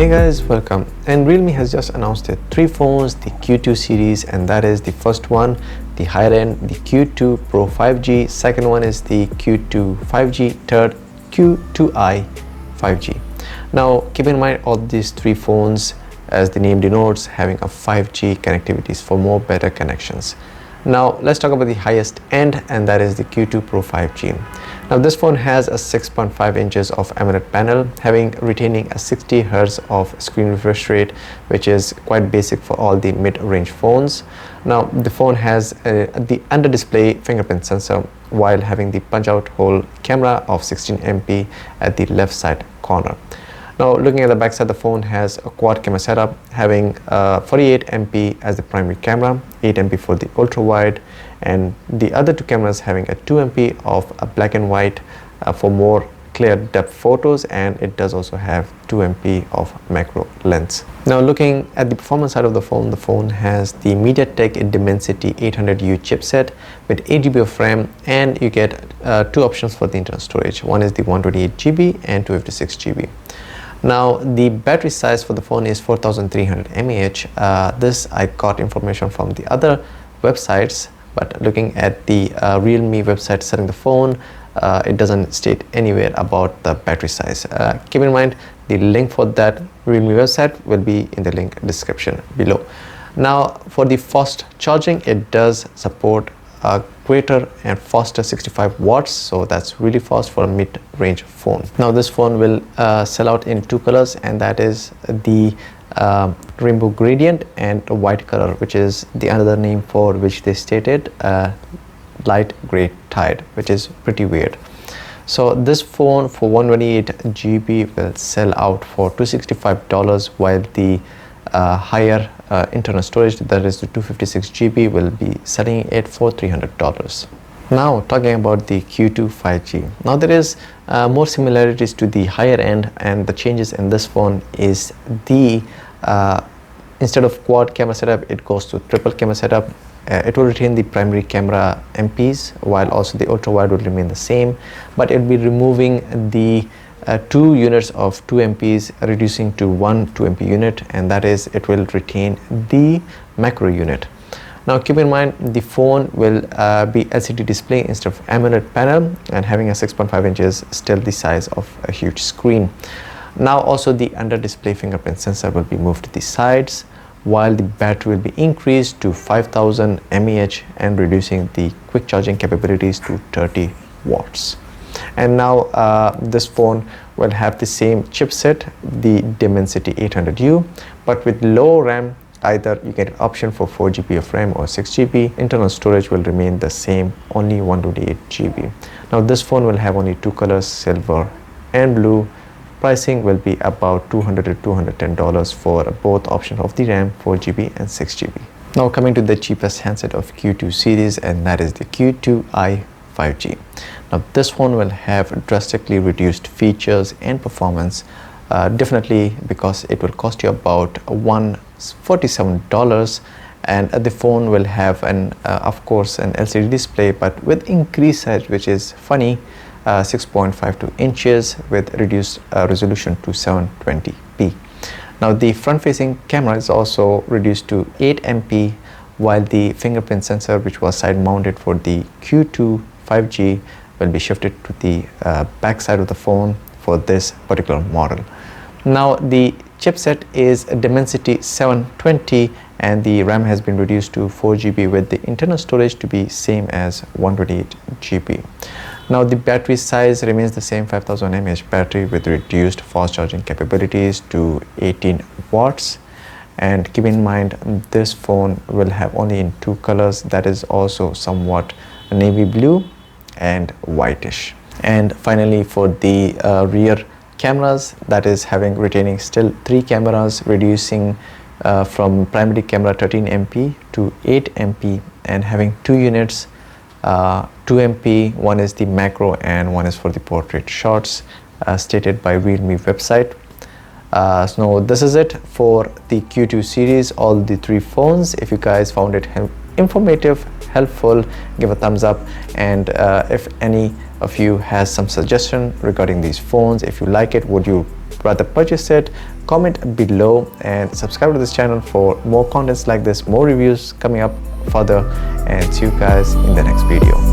Hey guys, welcome. And RealMe has just announced their three phones, the Q2 series, and that is the first one, the higher end, the Q2 Pro 5G. Second one is the Q2 5G. Third, Q2i 5G. Now, keep in mind all these three phones, as the name denotes, having a 5G connectivities for more better connections. Now, let's talk about the highest end, and that is the Q2 Pro 5G. Now, this phone has a 6.5 inches of AMOLED panel, retaining a 60 Hz of screen refresh rate, which is quite basic for all the mid-range phones. Now, the phone has the under-display fingerprint sensor, while having the punch-out hole camera of 16 MP at the left side corner. Now, looking at the back side, the phone has a quad camera setup, having 48 MP as the primary camera, 8 MP for the ultra wide, and the other two cameras having a 2 MP of a black and white for more clear depth photos, and it does also have 2 MP of macro lens. Now, looking at the performance side of the phone has the MediaTek Dimensity 800U chipset with 8 GB of RAM, and you get two options for the internal storage. One is the 128 GB and 256 GB. Now, the battery size for the phone is 4300 mAh. This I got information from the other websites, but looking at the RealMe website selling the phone, it doesn't state anywhere about the battery size. Keep in mind, the link for that RealMe website will be in the link description below. Now, for the fast charging, it does support a greater and faster 65 watts, so that's really fast for a mid-range phone. Now, this phone will sell out in two colors, and that is the rainbow gradient and a white color, which is the another name for which they stated light gray tide, which is pretty weird. So this phone for 128 GB will sell out for $265, while the higher internal storage, that is the 256 GB, will be selling it for $300. Now, talking about the Q2 5G. Now, there is more similarities to the higher end, and the changes in this phone is the instead of quad camera setup, it goes to triple camera setup. It will retain the primary camera MPs, while also the ultra wide will remain the same, but it will be removing the 2 units of 2 MPs, reducing to 1 2 MP unit, and that is, it will retain the macro unit. Now, keep in mind, the phone will be LCD display instead of AMOLED panel, and having a 6.5 inches, still the size of a huge screen. Now, also the under display fingerprint sensor will be moved to the sides, while the battery will be increased to 5000 mAh and reducing the quick charging capabilities to 30 watts. And now this phone will have the same chipset, the Dimensity 800U, but with low RAM. Either you get an option for 4 GB of RAM or 6 GB. Internal storage will remain the same, only 128 GB. Now, this phone will have only two colors, silver and blue. Pricing will be about $200 to $210 for both options of the RAM, 4 GB and 6 GB. Now, coming to the cheapest handset of Q2 series, and that is the Q2i 5G. Now, this phone will have drastically reduced features and performance, definitely because it will cost you about $147, and the phone will have of course an LCD display, but with increased size, which is funny, 6.52 inches with reduced resolution to 720p. Now, the front-facing camera is also reduced to 8 MP, while the fingerprint sensor, which was side-mounted for the Q2 5G, will be shifted to the back side of the phone for this particular model. Now, the chipset is a Dimensity 720, and the RAM has been reduced to 4 GB, with the internal storage to be same as 128 GB. Now, the battery size remains the same, 5000 mAh battery with reduced fast charging capabilities to 18 watts. And keep in mind, this phone will have only in two colors, that is also somewhat navy blue and whitish. And finally, for the rear cameras, that is retaining still 3 cameras, reducing from primary camera 13 MP to 8 MP, and having 2 units, 2 MP, one is the macro and one is for the portrait shots, stated by RealMe website. So this is it for the Q2 series, all the 3 phones. If you guys found it informative, helpful, give a thumbs up, and if any of you has some suggestion regarding these phones, if you like it, would you rather purchase it, comment below and subscribe to this channel for more contents like this, more reviews coming up further, and see you guys in the next video.